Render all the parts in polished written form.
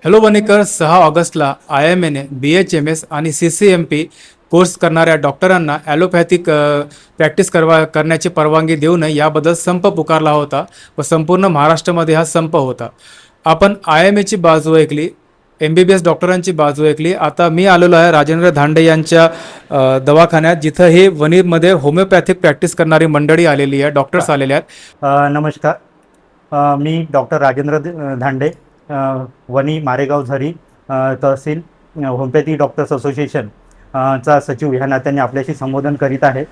Hello वनेकर, 6 ऑगस्टला IIMने BHMS आणि CCMP course करणाऱ्या डॉक्टरांना ॲलोपॅथिक प्रॅक्टिस करण्याची परवानगी देऊ नये याबद्दल संप पुकारला होता व संपूर्ण महाराष्ट्रामध्ये हा संप होता. आपण IIMची बाजू ऐकली, MBBS डॉक्टरांची बाजू ऐकली. आता मी आलेलो आहे राजेंद्र धांडे यांच्या दवाखान्यात, जिथं हे वणीमध्ये होमिओपॅथिक प्रॅक्टिस करणारी मंडळी आलेली आहे, डॉक्टर्स आलेले आहेत. नमस्कार. मी डॉक्टर राजेंद्र धांडे, वणी मारेगाव झरी, तहसील होमिओपॅथी डॉक्टर्स असोसिएशन चा सचिव ह्या नात्याने आपल्याशी संबोधन करीत आहे.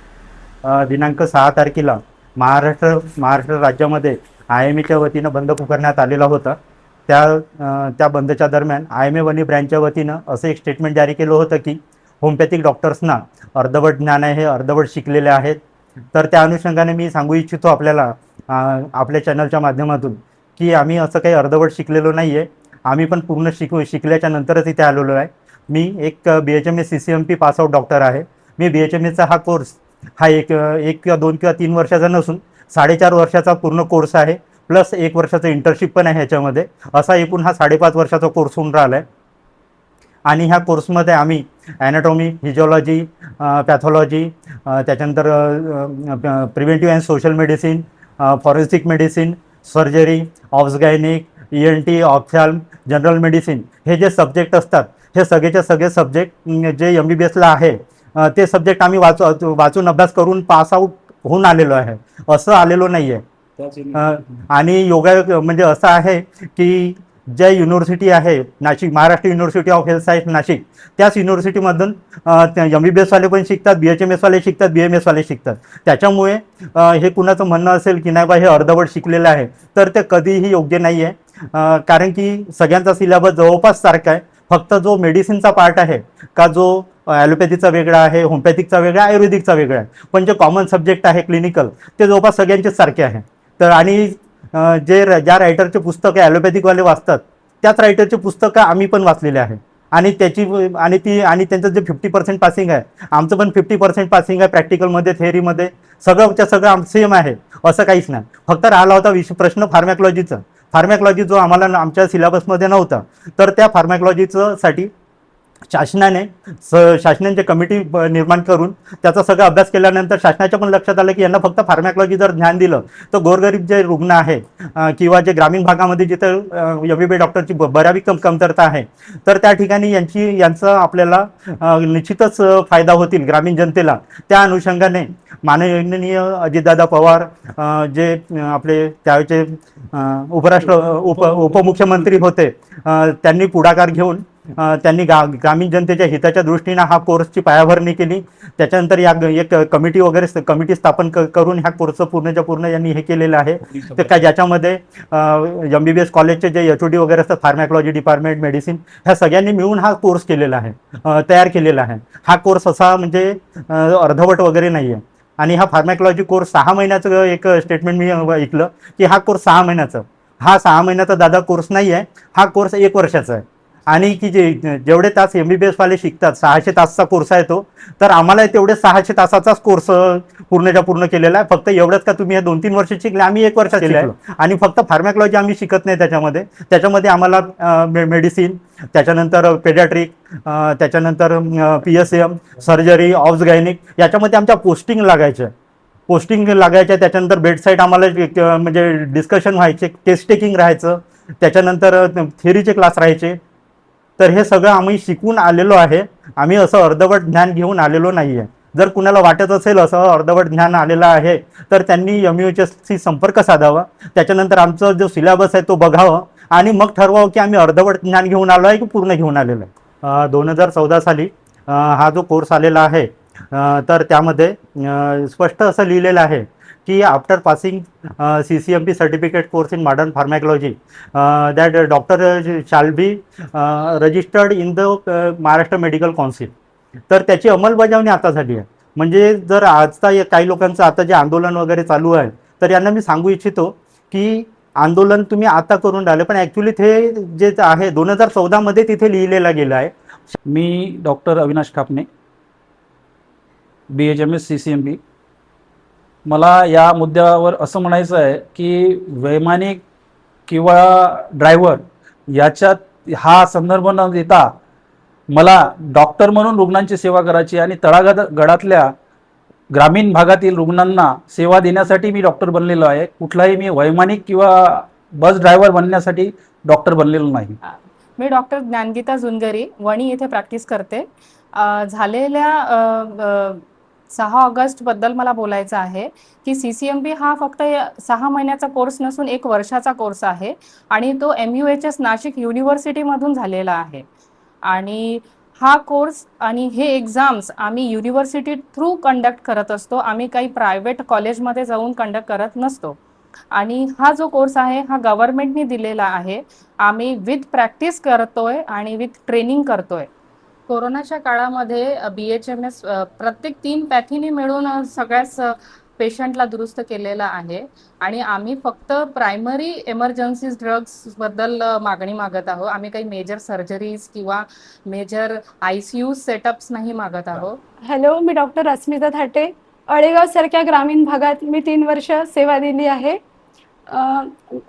दिनांक 6 तारखेला महाराष्ट्र राज्यामध्ये IIMच्या वतीनं बंद पुकारण्यात आलेला होता. त्या बंदच्या दरम्यान IIM वणी ब्रँचच्या वतीनं असं एक स्टेटमेंट जारी केलं होतं की होमिओपॅथिक डॉक्टर्सना अर्धवट ज्ञान आहे, हे अर्धवट शिकलेले आहेत. तर त्या अनुषंगाने मी सांगू इच्छितो आपल्याला आपल्या चॅनलच्या माध्यमातून की आम्ही असं काही अर्धवट शिकलेलो नाही आहे. आम्ही पण पूर्ण शिकल्याच्या नंतरच इथे आलेलो आहे. मी एक BHMS CCMP पासआउट डॉक्टर आहे. मी BHMSचा हा कोर्स हा एक किंवा 2 किंवा 3 वर्षाचा नसून 4.5 वर्षाचा पूर्ण कोर्स आहे, प्लस 1 वर्षाचं इंटर्नशिप पण आहे ह्याच्यामध्ये. असा एकूण हा 5.5 वर्षाचा कोर्स होऊन राहिला आहे. आणि ह्या कोर्समध्ये आम्ही ॲनाटॉमी, फिजिओलॉजी, पॅथॉलॉजी, त्याच्यानंतर preventive and social medicine, forensic medicine, surgery, obs gynaec, ENT, ophthalm, general medicine, हे जे सब्जेक्ट असतात हे सगळेचे सगळे सब्जेक्ट जे MBBSला आहे ते सब्जेक्ट आम्ही वाचून अभ्यास करून पासआउट होऊन आलेलो आहे, असं आलेलो नाही आहे. आणि योगा म्हणजे असं आहे की ज्या युनिव्हर्सिटी आहे Nashik, Maharashtra university of health science Nashik, त्याच युनिव्हर्सिटीमधून MBBS वाले पण शिकतात, BHMS वाले शिकतात, BMS वाले शिकतात. त्याच्यामुळे हे कुणाचं म्हणणं असेल की नाही बा हे अर्धवट शिकलेलं आहे, तर ते कधीही योग्य नाही आहे. कारण की सगळ्यांचा सिलेबस जवळपास सारखा आहे. फक्त जो मेडिसिनचा पार्ट आहे का, जो ॲलोपॅथीचा वेगळा आहे, होमिओपॅथिकचा वेगळा, आयुर्वेदिकचा वेगळा आहे, पण जे कॉमन सब्जेक्ट आहे क्लिनिकल, ते जवळपास सगळ्यांचेच सारखे आहे. तर आणि ज्या रायटरचे पुस्तकं ॲलोपॅथिकवाले वाचतात त्याच रायटरचे पुस्तकं आम्ही पण वाचलेले आहे. आणि त्यांचं जे 50% पासिंग आहे, आमचं पण 50% पासिंग आहे. प्रॅक्टिकलमध्ये, थेअरीमध्ये सगळंच्या सगळं सेम आहे, असं काहीच नाही. फक्त राहिला होता प्रश्न फार्मॅकॉलॉजीचा. फार्मॅकॉलॉजी जो आम्हाला आमच्या सिलेबसमध्ये नव्हता, तर त्या फार्मॅकॉलॉजीचं साठी शासनाने कमिटी निर्माण करून त्याचा सगळा अभ्यास केल्यानंतर शासनाच्या पण लक्षात आलं की यांना फक्त फार्मॅकॉलॉजी जर ध्यान दिलं तर गोरगरीब जे रुग्ण आहे किंवा जे ग्रामीण भागामध्ये जिथं MBBS डॉक्टरची बऱ्यापैकी कमतरता आहे, तर त्या ठिकाणी यांचा आपल्याला निश्चितच फायदा होतील ग्रामीण जनतेला. त्या अनुषंगाने माननीय अजितदादा पवार, जे आपले त्यावेळचे उपमुख्यमंत्री होते, त्यांनी पुढाकार घेऊन त्यांनी ग्रामीण जनतेच्या हिताच्या दृष्टीने हा कोर्सची पायाभरणी केली. त्याच्यानंतर एक कमिटी स्थापन करून ह्या कोर्सचं पूर्णच्या पूर्ण यांनी हे केलेलं आहे. तर काय ज्याच्यामध्ये MBBS कॉलेजचे जे HOD वगैरे असतात, फार्मॅकॉलॉजी डिपार्टमेंट, मेडिसिन, ह्या सगळ्यांनी मिळून हा कोर्स केलेला आहे, तयार केलेला आहे. हा कोर्स असा म्हणजे अर्धवट वगैरे नाही आहे. आणि हा फार्मॅकॉलॉजी कोर्स 6 महिन्याचं एक स्टेटमेंट मी ऐकलं की हा कोर्स 6 महिन्याचा. हा 6 महिन्याचा दादा कोर्स नाही आहे, हा कोर्स 1 वर्षाचा आहे. आणि की जेवढे तास MBBS वाले शिकतात, 600 तासचा कोर्स आहे तो, तर आम्हाला तेवढे 600 तासाचाच कोर्स पूर्णच्या पूर्ण केलेला आहे. फक्त एवढंच का तुम्ही हे 2-3 वर्ष शिकले, आम्ही 1 वर्षात शिकलो. आणि फक्त फार्मॅकॉलॉजी आम्ही शिकत नाही त्याच्यामध्ये आम्हाला मेडिसिन, त्याच्यानंतर पेडियाट्रिक, त्याच्यानंतर PSM, सर्जरी, ऑब्सगायनिक, याच्यामध्ये आमच्या पोस्टिंग लागायच्या. त्याच्यानंतर बेडसाईड आम्हाला म्हणजे डिस्कशन व्हायचे, टेस्ट टेकिंग राहायचं, त्याच्यानंतर थिअरीचे क्लास राहायचे. तर हे सगळं आम्ही शिकून आलेलो आहे. आम्ही असं अर्धवट ज्ञान घेऊन आलेलो नाही आहे. जर कुणाला वाटत असेल असं अर्धवट ज्ञान आलेलं आहे, तर त्यांनी MUHSशी संपर्क साधावा. त्याच्यानंतर आमचा जो सिलेबस आहे तो बघावं आणि मग ठरवावं की आम्ही अर्धवट ज्ञान घेऊन आलो आहे की पूर्ण घेऊन आलेलो आहे. 2014 साली हा जो कोर्स आलेला आहे, तर त्यामध्ये स्पष्ट असं लिहिलेलं आहे की after passing CCMP certificate course in modern pharmacology that doctor shall be registered in the Maharashtra medical council. तर त्याची अंमलबजावणी आता झाली आहे. म्हणजे जर आजचा काही लोकांचं आता जे आंदोलन वगैरे चालू आहे, तर यांना मी सांगू इच्छितो की आंदोलन तुम्ही आता करून राहिले, पण ॲक्च्युली ते जे आहे 2014 मध्ये तिथे लिहिलेलं गेलं आहे. मी डॉक्टर अविनाश कापणे, BHMS CCMP. मला या मुद्द्यावर असं म्हणायचं आहे की वैमानिक किंवा ड्रायव्हर याच्यात हा संदर्भ न देता मला डॉक्टर म्हणून रुग्णांची सेवा करायची आणि गडातल्या ग्रामीण भागातील रुग्णांना सेवा देण्यासाठी मी डॉक्टर बनलेलो आहे. कुठलाही मी वैमानिक किंवा बस ड्रायव्हर बनण्यासाठी डॉक्टर बनलेलो नाही. मी डॉक्टर ज्ञानगीता जुनगरी वणी येथे प्रॅक्टिस करते. झालेल्या 6 ऑगस्टबद्दल मला बोलायचं आहे की CCMP हा फक्त 6 महिन्याचा कोर्स नसून 1 वर्षाचा कोर्स आहे आणि तो MUHS नाशिक युनिव्हर्सिटीमधून झालेला आहे. आणि हा कोर्स आणि हे एक्झाम्स आम्ही युनिव्हर्सिटी थ्रू कंडक्ट करत असतो. आम्ही काही प्रायव्हेट कॉलेजमध्ये जाऊन कंडक्ट करत नसतो. आणि हा जो कोर्स आहे हा गव्हर्नमेंटने दिलेला आहे. आम्ही विथ प्रॅक्टिस करतोय आणि विथ ट्रेनिंग करतोय. कोरोनाच्या काळामध्ये BHMS प्रत्येक 3 पॅथीने मिळून सगळ्याच पेशंटला दुरुस्त केलेला आहे. आणि आम्ही फक्त प्रायमरी एमर्जन्सीज ड्रग्सबद्दल मागणी मागत आहोत. आम्ही काही मेजर सर्जरीज किंवा मेजर ICU सेटअप्स नाही मागत आहोत. हॅलो, मी डॉक्टर अस्मिता थाटे. अळेगावसारख्या ग्रामीण भागात मी 3 वर्ष सेवा दिली आहे.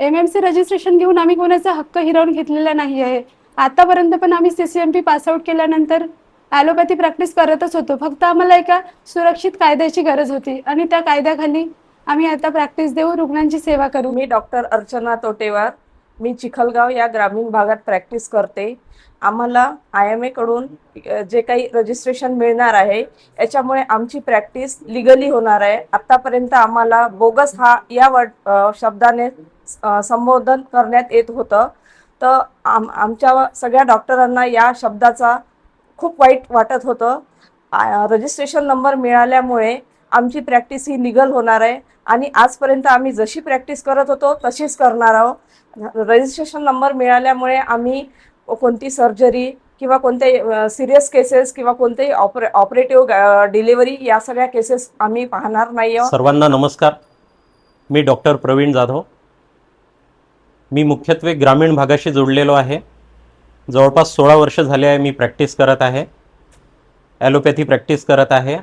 MMC रजिस्ट्रेशन घेऊन आम्ही कोणाचा हक्क हिरावून घेतलेला नाही आहे. आतापर्यंत पण आम्ही CCMP पासआउट केल्यानंतर ॲलोपॅथी प्रॅक्टिस करतच होतो. फक्त आम्हाला एका सुरक्षित कायद्याची गरज होती आणि त्या कायद्याखाली आम्ही आता प्रॅक्टिस देऊ, रुग्णांची सेवा करू. मी डॉक्टर अर्चना तोटेवार. मी चिखलगाव या ग्रामीण भागात प्रॅक्टिस करते. आम्हाला IMA कडून जे काही रजिस्ट्रेशन मिळणार आहे याच्यामुळे आमची प्रॅक्टिस लिगली होणार आहे. आत्तापर्यंत आम्हाला बोगस या शब्दाने संबोधन करण्यात येत होतं. तर आमच्या सगळ्या डॉक्टरांना या शब्दाचा खूप वाईट वाटत होतं. रजिस्ट्रेशन नंबर मिळाल्यामुळे आमची प्रॅक्टिस ही लिगल होणार आहे आणि आजपर्यंत आम्ही जशी प्रॅक्टिस करत होतो तशीच करणार आहोत. रजिस्ट्रेशन नंबर मिळाल्यामुळे आम्ही कोणती सर्जरी किंवा कोणते सिरियस केसेस किंवा कोणतेही ऑपरेटिव्ह डिलिव्हरी या सगळ्या केसेस आम्ही पाहणार नाही आहोत. सर्वांना नमस्कार. मी डॉक्टर प्रवीण जाधव. मी मुख्यत्वे ग्रामीण भागाशी जोडलेलो आहे. जवळपास 16 वर्ष झाले आहे मी प्रॅक्टिस करत आहे. ॲलोपॅथी प्रॅक्टिस करत आहे.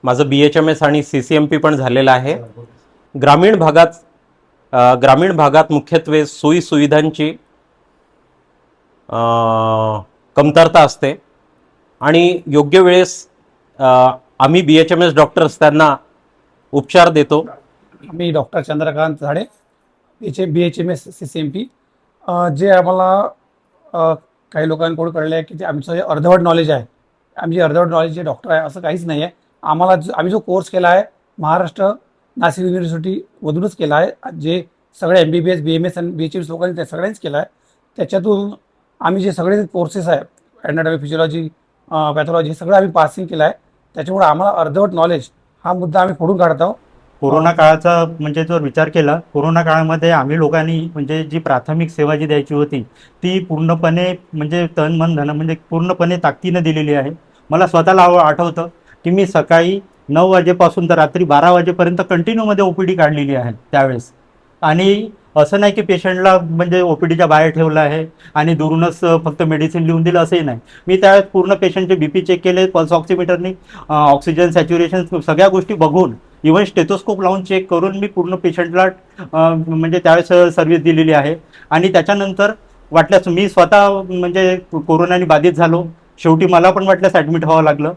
माझं BHMS आणि CCMP पण झालेलं आहे. ग्रामीण भागात मुख्यत्वे सोयीसुविधांची कमतरता असते आणि योग्य वेळेस आम्ही BHMS डॉक्टर्स त्यांना उपचार देतो. मी डॉक्टर चंद्रकांत झाडे, BHMS CCMP. जे आम्हाला काही लोकांकडून कळलं आहे की जे आमचं जे अर्धवट नॉलेज आहे, आमची अर्धवट नॉलेज जे डॉक्टर आहे असं काहीच नाही आहे. आम्ही जो कोर्स केला आहे महाराष्ट्र नाशिक युनिव्हर्सिटीमधूनच केला आहे. जे सगळे MBBS BMS आणि BHMS लोकांनी त्या सगळ्यांनीच केला आहे. त्याच्यातून आम्ही जे सगळे कोर्सेस आहे ॲनाटॉमी, फिजिओलॉजी, पॅथॉलॉजी हे सगळं आम्ही पासिंग केलं आहे. त्याच्यामुळे आम्हाला अर्धवट नॉलेज हा मुद्दा आम्ही फोडून काढत आहोत. कोरोना काळाचा म्हणजे जर विचार केला, कोरोना काळामध्ये आम्ही लोकांनी म्हणजे जी प्राथमिक सेवा जी द्यायची होती ती पूर्णपणे म्हणजे तन मन धन म्हणजे पूर्णपणे ताकदीनं दिलेली आहे. मला स्वतःला आठवतं की मी सकाळी 9 वाजेपासून तर रात्री 12 वाजेपर्यंत कंटिन्यूमध्ये OPD काढलेली आहे त्यावेळेस. आणि असं नाही की पेशंटला म्हणजे OPDच्या बाहेर ठेवलं आहे आणि दुरूनच फक्त मेडिसिन लिहून दिलं असंही नाही. मी त्यावेळेस पूर्ण पेशंटचे BP चेक केले, पल्स ऑक्सिमीटरनी ऑक्सिजन सॅच्युरेशन सगळ्या गोष्टी बघून, इव्हन स्टेथोस्कोप लावून चेक करून मी पूर्ण पेशंटला म्हणजे त्यावेळेस सर्व्हिस दिलेली आहे. आणि त्याच्यानंतर वाटल्यास मी स्वतः म्हणजे कोरोनाने बाधित झालो. शेवटी मला पण वाटल्यास ॲडमिट व्हावं लागलं.